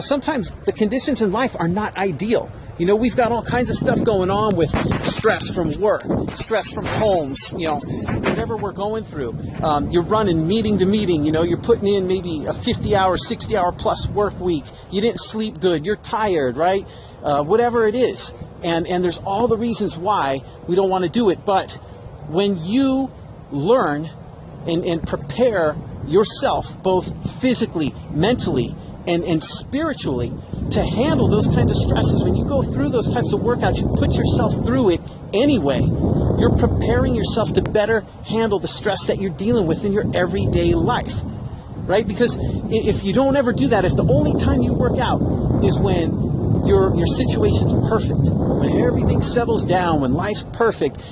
sometimes the conditions in life are not ideal. We've got all kinds of stuff going on with stress from work, stress from homes, whatever we're going through. You're running meeting to meeting, you're putting in maybe a 50-hour, 60-hour plus work week. You didn't sleep good. You're tired, right? Whatever it is. And there's all the reasons why we don't want to do it. But when you learn and prepare yourself, both physically, mentally, and spiritually, to handle those kinds of stresses, when you go through those types of workouts, you put yourself through it anyway. You're preparing yourself to better handle the stress that you're dealing with in your everyday life, right? Because if you don't ever do that, if the only time you work out is when your situation's perfect, when everything settles down, when life's perfect,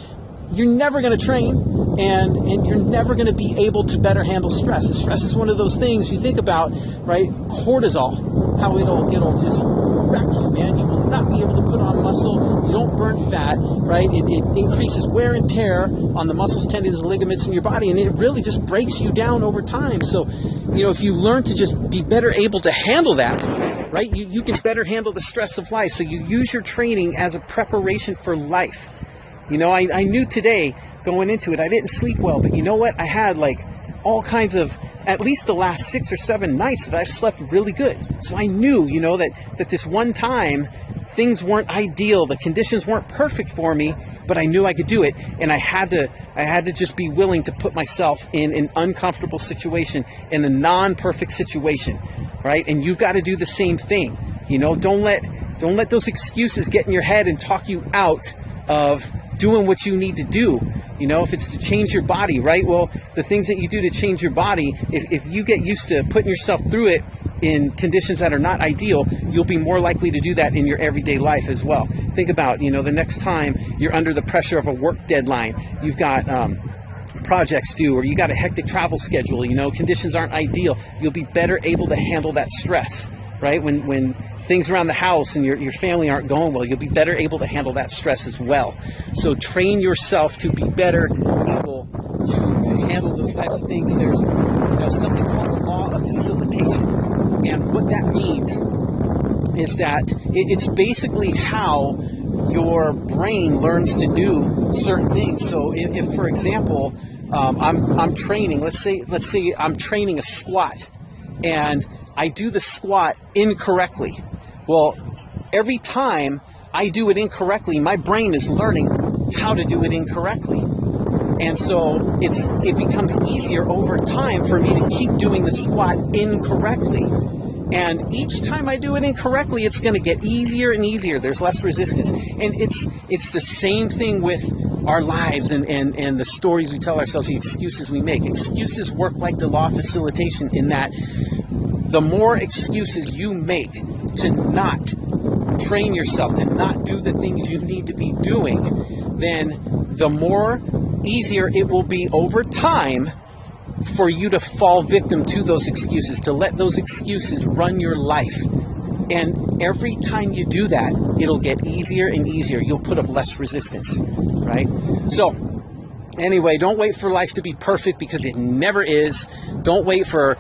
you're never going to train, and you're never going to be able to better handle stress. And stress is one of those things you think about, right? Cortisol, how it'll just wreck you, man. You will not be able to put on muscle. You don't burn fat, right? It increases wear and tear on the muscles, tendons, ligaments in your body, and it really just breaks you down over time. So, if you learn to just be better able to handle that, right, you can better handle the stress of life. So you use your training as a preparation for life. I knew today going into it, I didn't sleep well, but you know what? I had all kinds of, at least the last 6 or 7 nights that I've slept really good. So I knew, that this one time things weren't ideal. The conditions weren't perfect for me, but I knew I could do it. And I had to just be willing to put myself in an uncomfortable situation, in a non-perfect situation, right? And you've got to do the same thing. Don't let those excuses get in your head and talk you out of doing what you need to do. If it's to change your body, right? Well, the things that you do to change your body, if you get used to putting yourself through it in conditions that are not ideal, you'll be more likely to do that in your everyday life as well. Think about, the next time you're under the pressure of a work deadline, you've got projects due, or you got a hectic travel schedule, conditions aren't ideal, you'll be better able to handle that stress, right? When things around the house and your family aren't going well, you'll be better able to handle that stress as well. So train yourself to be better able to handle those types of things. There's something called the law of facilitation. And what that means is that it's basically how your brain learns to do certain things. So if for example, I'm training, let's say I'm training a squat, and I do the squat incorrectly. Well, every time I do it incorrectly, my brain is learning how to do it incorrectly. And so it becomes easier over time for me to keep doing the squat incorrectly. And each time I do it incorrectly, it's going to get easier and easier. There's less resistance. And it's the same thing with our lives and the stories we tell ourselves, the excuses we make. Excuses work like the law of facilitation, in that the more excuses you make to not train yourself, to not do the things you need to be doing, then the more easier it will be over time for you to fall victim to those excuses, to let those excuses run your life. And every time you do that, it'll get easier and easier. You'll put up less resistance, right? So anyway, don't wait for life to be perfect, because it never is. Don't wait for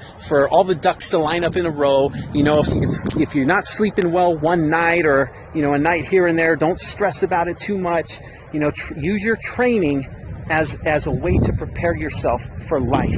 all the ducks to line up in a row. If you're not sleeping well one night, or, a night here and there, don't stress about it too much. Use your training as a way to prepare yourself for life.